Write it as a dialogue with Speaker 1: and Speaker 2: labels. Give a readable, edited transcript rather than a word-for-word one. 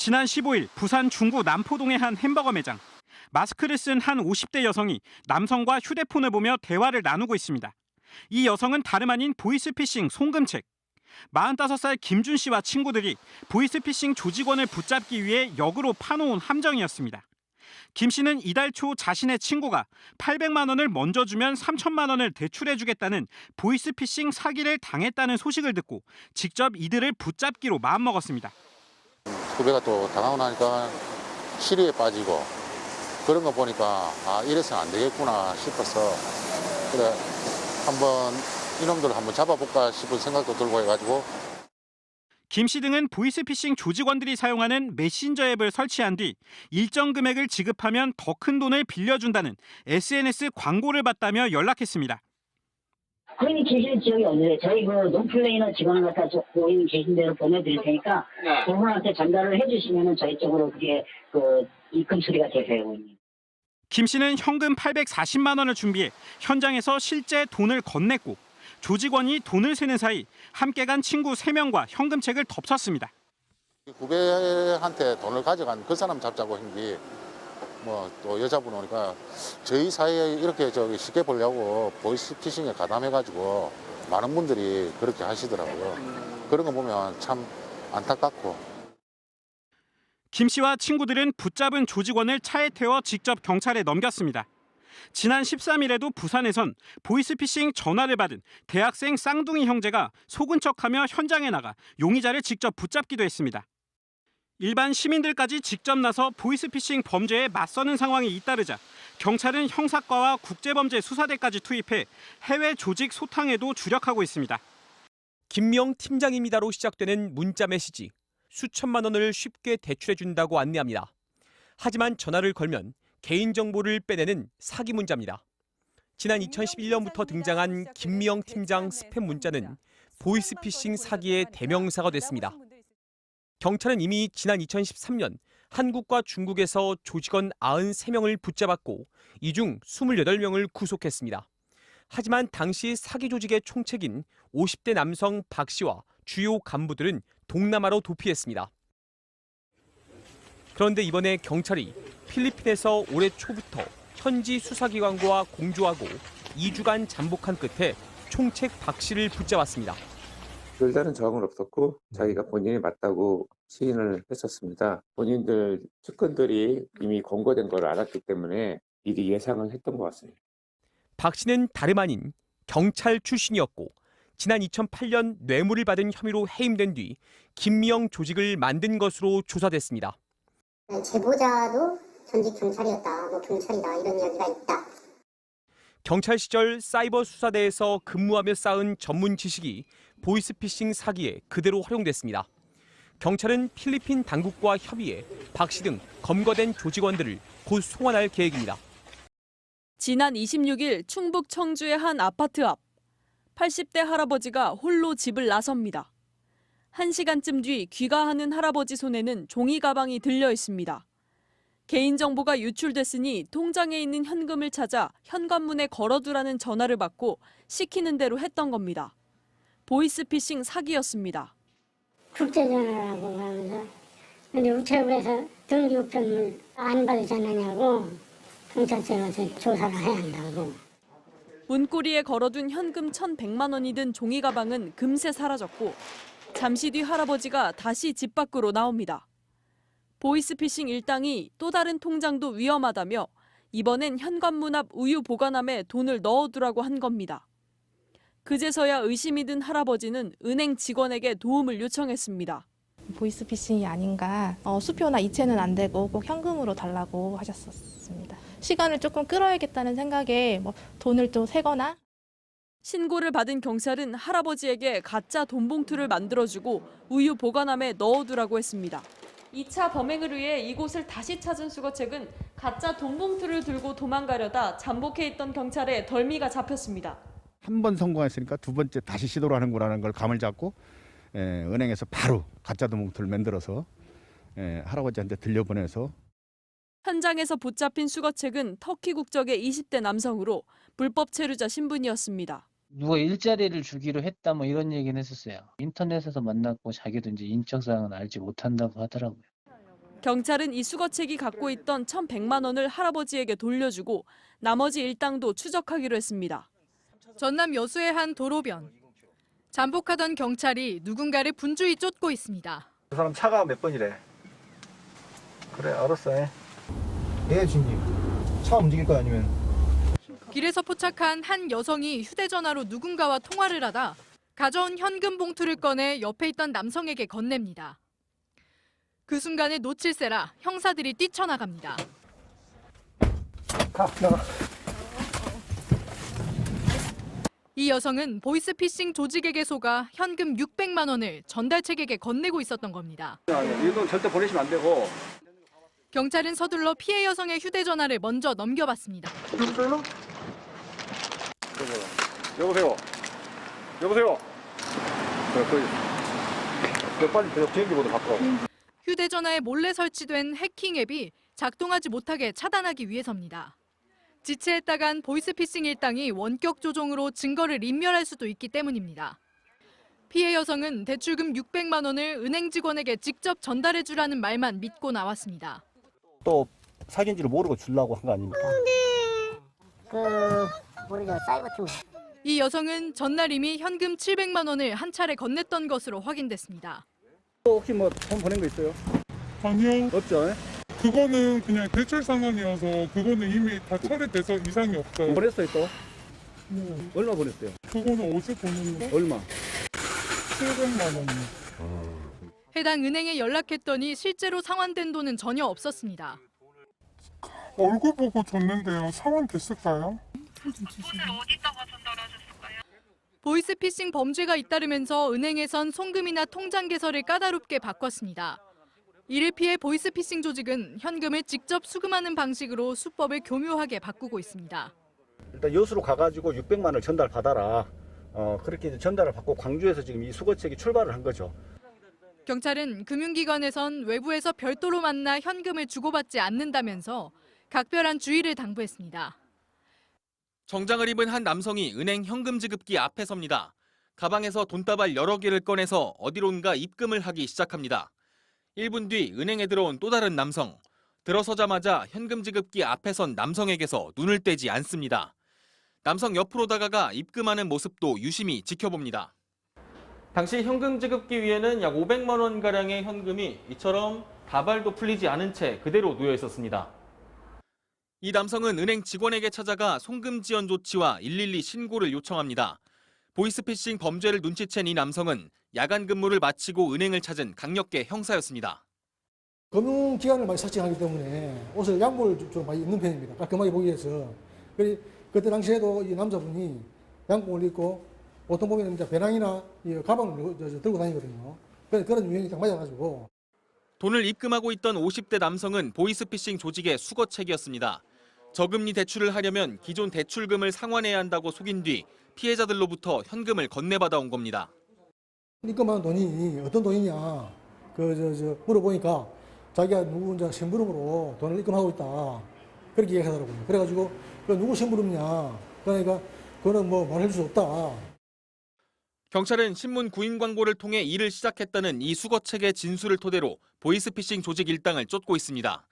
Speaker 1: 지난 15일 부산 중구 남포동의 한 햄버거 매장. 마스크를 쓴 한 50대 여성이 남성과 휴대폰을 보며 대화를 나누고 있습니다. 이 여성은 다름 아닌 보이스피싱 송금책. 45살 김준 씨와 친구들이 보이스피싱 조직원을 붙잡기 위해 역으로 파놓은 함정이었습니다. 김 씨는 이달 초 자신의 친구가 800만 원을 먼저 주면 3천만 원을 대출해주겠다는 보이스피싱 사기를 당했다는 소식을 듣고 직접 이들을 붙잡기로 마음먹었습니다.
Speaker 2: 후배가 또 당하고 나니까 시리에 빠지고 그런 거 보니까 이래서는 안 되겠구나 싶어서 그래 한번 이놈들 한번 잡아볼까 싶은 생각도 들고 해가지고.
Speaker 1: 김 씨 등은 보이스피싱 조직원들이 사용하는 메신저 앱을 설치한 뒤 일정 금액을 지급하면 더 큰 돈을 빌려준다는 SNS 광고를 받다며 연락했습니다.
Speaker 3: 고객님 계시는 지역이 어디세요? 저희 그 논플레이너 직원을 갖다 고객님 계신 대로 보내드릴 테니까 그분한테 전달을 해주시면 저희 쪽으로 그게 입금 처리가 되세요, 고객님.
Speaker 1: 김 씨는 현금 840만 원을 준비해 현장에서 실제 돈을 건넸고 조직원이 돈을 세는 사이 함께 간 친구 3명과 현금책을 덮쳤습니다.
Speaker 2: 후배한테 돈을 가져간 그 사람 잡자고 한 게 뭐 또 여자분 오니까 저희 사이에 이렇게 쉽게 보려고 보이스피싱에 가담해가지고 많은 분들이 그렇게 하시더라고요. 그런 거 보면 참 안타깝고.
Speaker 1: 김 씨와 친구들은 붙잡은 조직원을 차에 태워 직접 경찰에 넘겼습니다. 지난 13일에도 부산에선 보이스피싱 전화를 받은 대학생 쌍둥이 형제가 속은 척하며 현장에 나가 용의자를 직접 붙잡기도 했습니다. 일반 시민들까지 직접 나서 보이스피싱 범죄에 맞서는 상황이 잇따르자 경찰은 형사과와 국제범죄수사대까지 투입해 해외 조직 소탕에도 주력하고 있습니다.
Speaker 4: 김명 팀장입니다로 시작되는 문자 메시지. 수천만 원을 쉽게 대출해준다고 안내합니다. 하지만 전화를 걸면 개인정보를 빼내는 사기 문자입니다. 지난 2011년부터 등장한 김명 팀장 스팸 문자는 보이스피싱 사기의 대명사가 됐습니다. 경찰은 이미 지난 2013년 한국과 중국에서 조직원 93명을 붙잡았고 이 중 28명을 구속했습니다. 하지만 당시 사기 조직의 총책인 50대 남성 박 씨와 주요 간부들은 동남아로 도피했습니다. 그런데 이번에 경찰이 필리핀에서 올해 초부터 현지 수사기관과 공조하고 2주간 잠복한 끝에 총책 박 씨를 붙잡았습니다.
Speaker 5: 별다른 저항은 없었고 자기가 본인이 맞다고 시인을 했었습니다. 본인들 측근들이 이미 검거된 걸 알았기 때문에 미리 예상을 했던 것 같습니다.
Speaker 4: 박 씨는 다름 아닌 경찰 출신이었고 지난 2008년 뇌물을 받은 혐의로 해임된 뒤 김명 조직을 만든 것으로 조사됐습니다.
Speaker 6: 제보자도 전직 경찰이었다, 경찰이다 이런 이야기가 있다.
Speaker 4: 경찰 시절 사이버 수사대에서 근무하며 쌓은 전문 지식이 보이스피싱 사기에 그대로 활용됐습니다. 경찰은 필리핀 당국과 협의해 박 씨 등 검거된 조직원들을 곧 송환할 계획입니다.
Speaker 7: 지난 26일 충북 청주의 한 아파트 앞 80대 할아버지가 홀로 집을 나섭니다. 1시간쯤 뒤 귀가하는 할아버지 손에는 종이 가방이 들려 있습니다. 개인정보가 유출됐으니 통장에 있는 현금을 찾아 현관문에 걸어두라는 전화를 받고 시키는 대로 했던 겁니다. 보이스피싱 사기였습니다.
Speaker 6: 국제전화라고 하면서 근데 우체국에서 등기우편물 안 받지 않느냐고 경찰서에 가서 조사를 해야 한다고.
Speaker 7: 문고리에 걸어둔 현금 1,100만 원이 든 종이 가방은 금세 사라졌고 잠시 뒤 할아버지가 다시 집 밖으로 나옵니다. 보이스피싱 일당이 또 다른 통장도 위험하다며 이번엔 현관문 앞 우유 보관함에 돈을 넣어두라고 한 겁니다. 그제서야 의심이 든 할아버지는 은행 직원에게 도움을 요청했습니다.
Speaker 8: 보이스피싱이 아닌가, 수표나 이체는 안 되고 꼭 현금으로 달라고 하셨었습니다. 시간을 조금 끌어야겠다는 생각에 돈을 또 세거나.
Speaker 7: 신고를 받은 경찰은 할아버지에게 가짜 돈 봉투를 만들어주고 우유 보관함에 넣어두라고 했습니다. 2차 범행을 위해 이곳을 다시 찾은 수거책은 가짜 돈 봉투를 들고 도망가려다 잠복해 있던 경찰에 덜미가 잡혔습니다.
Speaker 9: 한 번 성공했으니까 두 번째 다시 시도를 하는구나라는 걸 감을 잡고 은행에서 바로 가짜 돈 봉투를 만들어서 할아버지한테 들려보내서.
Speaker 7: 현장에서 붙잡힌 수거책은 터키 국적의 20대 남성으로 불법 체류자 신분이었습니다.
Speaker 10: 누가 일자리를 주기로 했다 뭐 이런 얘기는 했었어요. 인터넷에서 만났고 자기도 이제 인적사항은 알지 못한다고 하더라고요.
Speaker 7: 경찰은 이 수거책이 갖고 있던 1,100만 원을 할아버지에게 돌려주고 나머지 일당도 추적하기로 했습니다.
Speaker 11: 전남 여수의 한 도로변. 잠복하던 경찰이 누군가를 분주히 쫓고 있습니다.
Speaker 12: 그 사람 차가 몇 번이래? 그래, 알았어. 예, 주님. 차 움직일 거야, 아니면?
Speaker 11: 길에서 포착한 한 여성이 휴대전화로 누군가와 통화를 하다 가져온 현금 봉투를 꺼내 옆에 있던 남성에게 건넵니다. 그 순간에 놓칠세라 형사들이 뛰쳐나갑니다.
Speaker 12: 가, 나가.
Speaker 11: 이 여성은 보이스피싱 조직에게 속아 현금 600만 원을 전달책에게 건네고 있었던 겁니다.
Speaker 12: 이 돈 절대 보내시면 안 되고.
Speaker 11: 경찰은 서둘러 피해 여성의 휴대전화를 먼저 넘겨봤습니다.
Speaker 12: 여보세요. 여보세요. 빨리 비행기보다 바꿔.
Speaker 11: 휴대전화에 몰래 설치된 해킹 앱이 작동하지 못하게 차단하기 위해서입니다. 지체했다간 보이스피싱 일당이 원격 조종으로 증거를 인멸할 수도 있기 때문입니다. 피해 여성은 대출금 600만 원을 은행 직원에게 직접 전달해주라는 말만 믿고 나왔습니다.
Speaker 12: 또 사기인지를 모르고 주려고 한 거 아닙니까?
Speaker 6: 모르죠. 사이버 팀.
Speaker 11: 이 여성은 전날 이미 현금 700만 원을 한 차례 건넸던 것으로 확인됐습니다.
Speaker 12: 혹시 뭐 돈 보낸 거 있어요?
Speaker 13: 아니요.
Speaker 12: 없죠?
Speaker 13: 그거는 그냥 대출 상황이어서 그거는 이미 다 처리돼서 이상이 없어요.
Speaker 12: 보냈어요 또? 얼마 보냈어요?
Speaker 13: 그거는 어제 보냈는데
Speaker 12: 얼마?
Speaker 13: 700만 원이요.
Speaker 11: 해당 은행에 연락했더니 실제로 상환된 돈은 전혀 없었습니다.
Speaker 13: 얼굴 보고 줬는데요. 상환됐을까요?
Speaker 11: 보이스피싱 범죄가 잇따르면서 은행에선 송금이나 통장 개설을 까다롭게 바꿨습니다. 이를 피해 보이스피싱 조직은 현금을 직접 수금하는 방식으로 수법을 교묘하게 바꾸고 있습니다.
Speaker 12: 일단 여수로 가가지고 600만 원을 전달받아라. 그렇게 전달을 받고 광주에서 지금 이 수거책이 출발을 한 거죠.
Speaker 11: 경찰은 금융기관에선 외부에서 별도로 만나 현금을 주고받지 않는다면서 각별한 주의를 당부했습니다.
Speaker 4: 정장을 입은 한 남성이 은행 현금 지급기 앞에 섭니다. 가방에서 돈다발 여러 개를 꺼내서 어디론가 입금을 하기 시작합니다. 1분 뒤 은행에 들어온 또 다른 남성. 들어서자마자 현금 지급기 앞에 선 남성에게서 눈을 떼지 않습니다. 남성 옆으로 다가가 입금하는 모습도 유심히 지켜봅니다. 당시 현금 지급기 위에는 약 500만 원가량의 현금이 이처럼 다발도 풀리지 않은 채 그대로 놓여 있었습니다. 이 남성은 은행 직원에게 찾아가 송금 지연 조치와 112 신고를 요청합니다. 보이스피싱 범죄를 눈치챈 이 남성은 야간 근무를 마치고 은행을 찾은 강력계 형사였습니다.
Speaker 14: 금융기관을 많이 사칭하기 때문에 옷을 양복을 좀 많이 입는 편입니다. 깔끔하게 보기 위해서. 그때 당시에도 이 남자분이 양복을 입고 보통 보면 이제 배낭이나 가방을 들고 다니거든요. 그런 유행이 딱 맞아가지고.
Speaker 4: 돈을 입금하고 있던 50대 남성은 보이스피싱 조직의 수거책이었습니다. 저금리 대출을 하려면 기존 대출금을 상환해야 한다고 속인 뒤 피해자들로부터 현금을 건네받아 온 겁니다.
Speaker 14: 입금한 돈이 어떤 돈이냐 물어보니까 자기가 누구 이제 심부름으로 돈을 입금하고 있다. 그렇게 얘기하더라고요. 그래가지고 누구 심부름이냐. 그러니까 그거는 뭐 말할 수 없다.
Speaker 4: 경찰은 신문 구인 광고를 통해 일을 시작했다는 이 수거책의 진술을 토대로 보이스피싱 조직 일당을 쫓고 있습니다.